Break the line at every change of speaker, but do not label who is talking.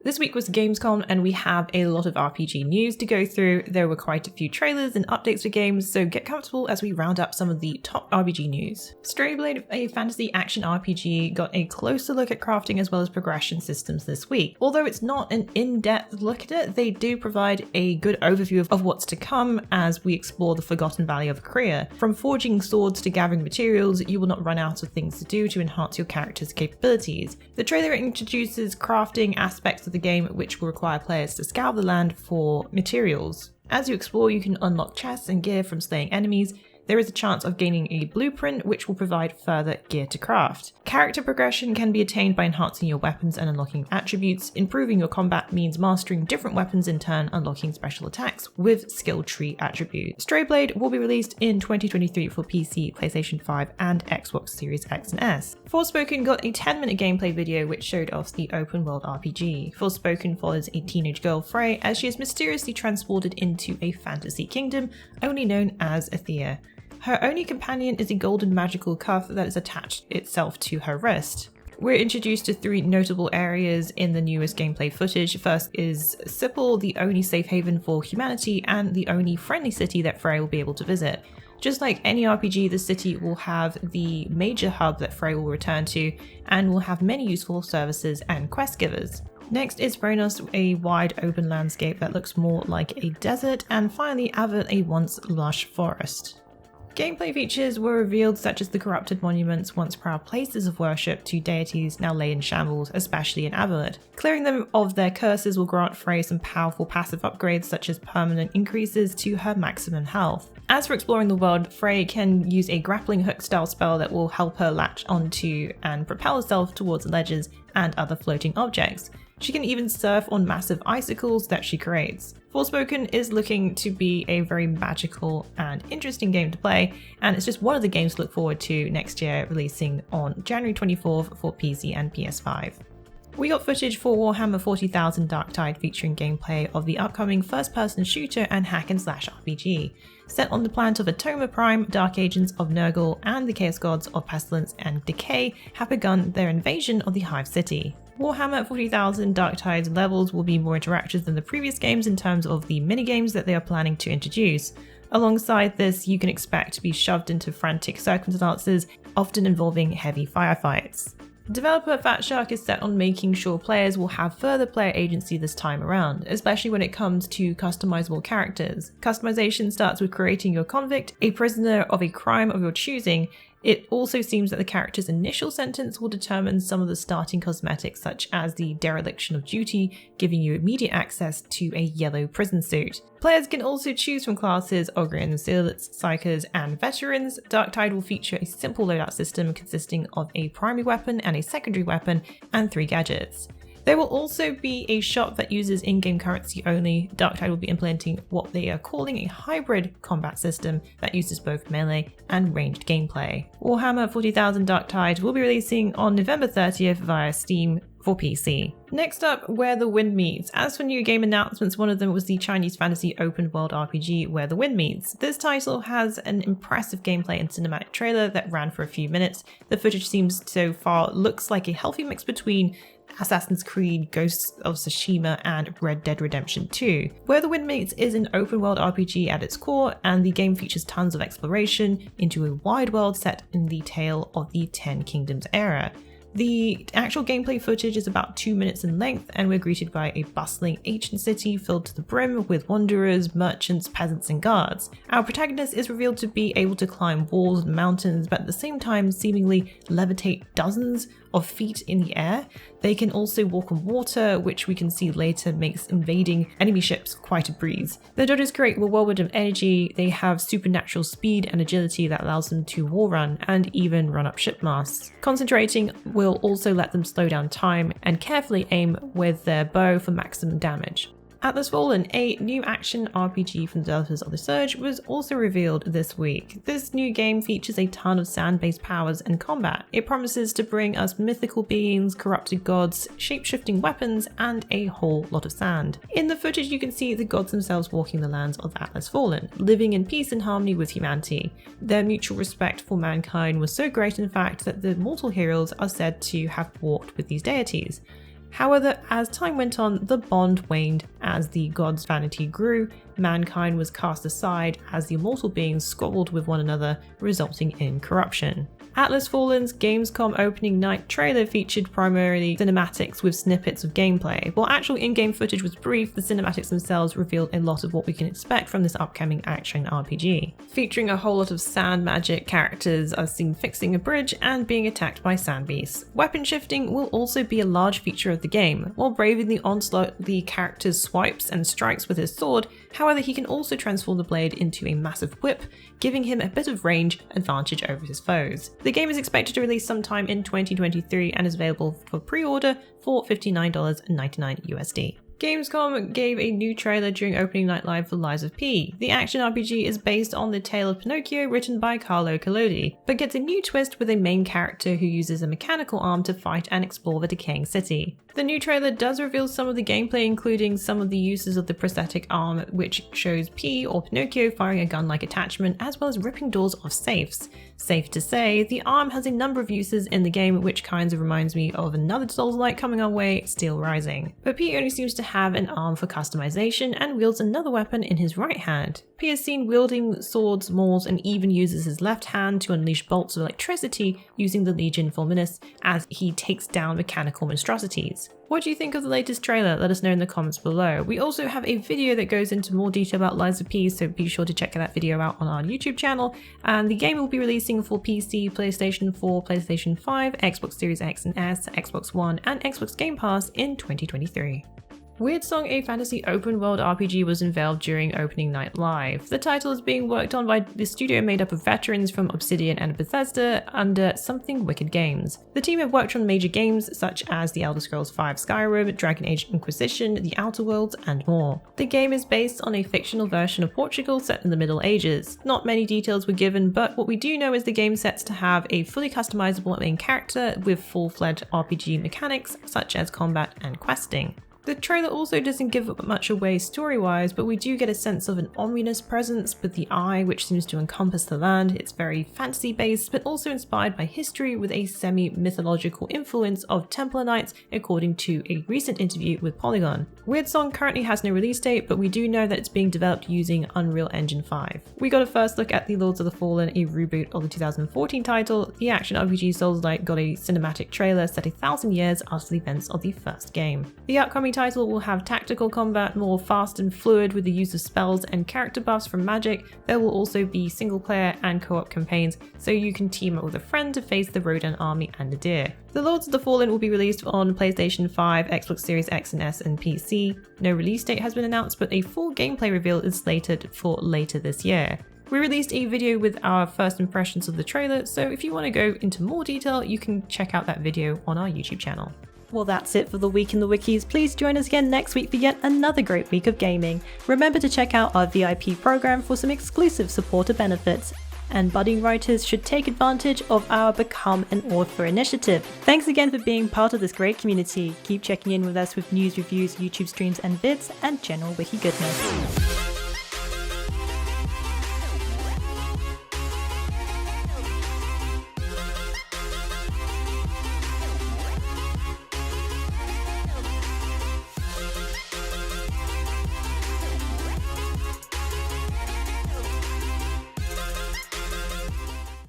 This week was Gamescom and we have a lot of RPG news to go through. There were quite a few trailers and updates for games, so get comfortable as we round up some of the top RPG news. Stray, a fantasy action RPG, got a closer look at crafting as well as progression systems this week. Although it's not an in-depth look at it, they do provide a good overview of what's to come as we explore the forgotten valley of Korea. From forging swords to gathering materials, you will not run out of things to do to enhance your character's capabilities. The trailer introduces crafting aspects of the game which will require players to scour the land for materials. As you explore, you can unlock chests and gear from slaying enemies. There is a chance of gaining a blueprint which will provide further gear to craft. Character progression can be attained by enhancing your weapons and unlocking attributes. Improving your combat means mastering different weapons, in turn unlocking special attacks with skill tree attributes. Stray will be released in 2023 for PC, PlayStation 5 and Xbox Series X and S. Forspoken got a 10-minute gameplay video which showed off the open world RPG. Forspoken follows a teenage girl, Frey, as she is mysteriously transported into a fantasy kingdom only known as Athea. Her only companion is a golden magical cuff that is attached itself to her wrist. We're introduced to 3 notable areas in the newest gameplay footage. First is Sipple, the only safe haven for humanity and the only friendly city that Frey will be able to visit. Just like any RPG, the city will have the major hub that Frey will return to and will have many useful services and quest givers. Next is Branos, a wide open landscape that looks more like a desert, and finally Avert, a once lush forest. Gameplay features were revealed such as the corrupted monuments, once proud places of worship to deities now lay in shambles, especially in Avalon. Clearing them of their curses will grant Frey some powerful passive upgrades such as permanent increases to her maximum health. As for exploring the world, Frey can use a grappling hook style spell that will help her latch onto and propel herself towards ledges and other floating objects. She can even surf on massive icicles that she creates. Forspoken is looking to be a very magical and interesting game to play, and it's just one of the games to look forward to next year, releasing on January 24th for PC and PS5. We got footage for Warhammer 40,000 Darktide featuring gameplay of the upcoming first-person shooter and hack-and-slash RPG. Set on the planet of Atoma Prime, Dark Agents of Nurgle and the Chaos Gods of Pestilence and Decay have begun their invasion of the Hive City. Warhammer 40,000 Darktide's levels will be more interactive than the previous games in terms of the minigames that they are planning to introduce. Alongside this, you can expect to be shoved into frantic circumstances, often involving heavy firefights. Developer Fat Shark is set on making sure players will have further player agency this time around, especially when it comes to customizable characters. Customization starts with creating your convict, a prisoner of a crime of your choosing. It also seems that the character's initial sentence will determine some of the starting cosmetics, such as the dereliction of duty, giving you immediate access to a yellow prison suit. Players can also choose from classes Ogrians, Zealots, Psychers, and Veterans. Darktide will feature a simple loadout system consisting of a primary weapon and a secondary weapon, and 3 gadgets. There will also be a shop that uses in-game currency only. Darktide will be implementing what they are calling a hybrid combat system that uses both melee and ranged gameplay. Warhammer 40,000 Darktide will be releasing on November 30th via Steam for PC. Next up, Where the Wind Meets. As for new game announcements, one of them was the Chinese fantasy open world RPG Where the Wind Meets. This title has an impressive gameplay and cinematic trailer that ran for a few minutes. The footage seems so far looks like a healthy mix between Assassin's Creed, Ghosts of Tsushima, and Red Dead Redemption 2. Where the Wind Meets is an open world RPG at its core, and the game features tons of exploration into a wide world set in the tale of the Ten Kingdoms era. The actual gameplay footage is about 2 minutes in length, and we're greeted by a bustling ancient city filled to the brim with wanderers, merchants, peasants, and guards. Our protagonist is revealed to be able to climb walls and mountains, but at the same time seemingly levitate dozens of feet in the air. They can also walk on water, which we can see later makes invading enemy ships quite a breeze. The dodgers create a whirlwind of energy. They have supernatural speed and agility that allows them to wall run and even run up ship masts. Concentrating will also let them slow down time and carefully aim with their bow for maximum damage. Atlas Fallen, a new action RPG from the developers of The Surge, was also revealed this week. This new game features a ton of sand-based powers and combat. It promises to bring us mythical beings, corrupted gods, shape-shifting weapons, and a whole lot of sand. In the footage you can see the gods themselves walking the lands of Atlas Fallen, living in peace and harmony with humanity. Their mutual respect for mankind was so great in fact that the mortal heroes are said to have walked with these deities. However, as time went on, the bond waned as the god's vanity grew, mankind was cast aside as the immortal beings squabbled with one another, resulting in corruption. Atlas Fallen's Gamescom opening night trailer featured primarily cinematics with snippets of gameplay. While actual in-game footage was brief, the cinematics themselves revealed a lot of what we can expect from this upcoming action RPG. Featuring a whole lot of sand magic, characters are seen fixing a bridge and being attacked by sand beasts. Weapon shifting will also be a large feature of the game. While braving the onslaught, the character swipes and strikes with his sword, however he can also transform the blade into a massive whip, giving him a bit of range advantage over his foes. The game is expected to release sometime in 2023 and is available for pre-order for $59.99 USD. Gamescom gave a new trailer during opening night live for Lies of P. The action RPG is based on the tale of Pinocchio written by Carlo Collodi, but gets a new twist with a main character who uses a mechanical arm to fight and explore the decaying city. The new trailer does reveal some of the gameplay, including some of the uses of the prosthetic arm, which shows P or Pinocchio firing a gun-like attachment, as well as ripping doors off safes. Safe to say, the arm has a number of uses in the game, which kind of reminds me of another Souls-like coming our way, Steel Rising. But P only seems to have an arm for customization and wields another weapon in his right hand. P is seen wielding swords, maws, and even uses his left hand to unleash bolts of electricity using the Legion Fulminus as he takes down mechanical monstrosities. What do you think of the latest trailer? Let us know in the comments below. We also have a video that goes into more detail about Lies of P, so be sure to check that video out on our YouTube channel. And the game will be releasing for PC, PlayStation 4, PlayStation 5, Xbox Series X and S, Xbox One, and Xbox Game Pass in 2023. Wyrdsong, a fantasy open-world RPG, was unveiled during opening night live. The title is being worked on by the studio made up of veterans from Obsidian and Bethesda under Something Wicked Games. The team have worked on major games such as The Elder Scrolls V Skyrim, Dragon Age Inquisition, The Outer Worlds, and more. The game is based on a fictional version of Portugal set in the Middle Ages. Not many details were given, but what we do know is the game sets to have a fully customizable main character with full-fledged RPG mechanics such as combat and questing. The trailer also doesn't give much away story-wise, but we do get a sense of an ominous presence with the eye, which seems to encompass the land. It's very fantasy-based, but also inspired by history with a semi-mythological influence of Templar Knights, according to a recent interview with Polygon. Wyrdsong currently has no release date, but we do know that it's being developed using Unreal Engine 5. We got a first look at The Lords of the Fallen, a reboot of the 2014 title. The action RPG Souls-like got a cinematic trailer set 1,000 years after the events of the first game. The upcoming title will have tactical combat, more fast and fluid with the use of spells and character buffs from magic. There will also be single player and co-op campaigns, so you can team up with a friend to face the Rodan army and a deer. The Lords of the Fallen will be released on PlayStation 5, Xbox Series X and S and PC. No release date has been announced, but a full gameplay reveal is slated for later this year. We released a video with our first impressions of the trailer, so if you want to go into more detail, you can check out that video on our YouTube channel. Well, that's it for the week in the wikis. Please join us again next week for yet another great week of gaming. Remember to check out our VIP program for some exclusive supporter benefits. And budding writers should take advantage of our Become an Author initiative. Thanks again for being part of this great community. Keep checking in with us with news, reviews, YouTube streams and vids, and general wiki goodness.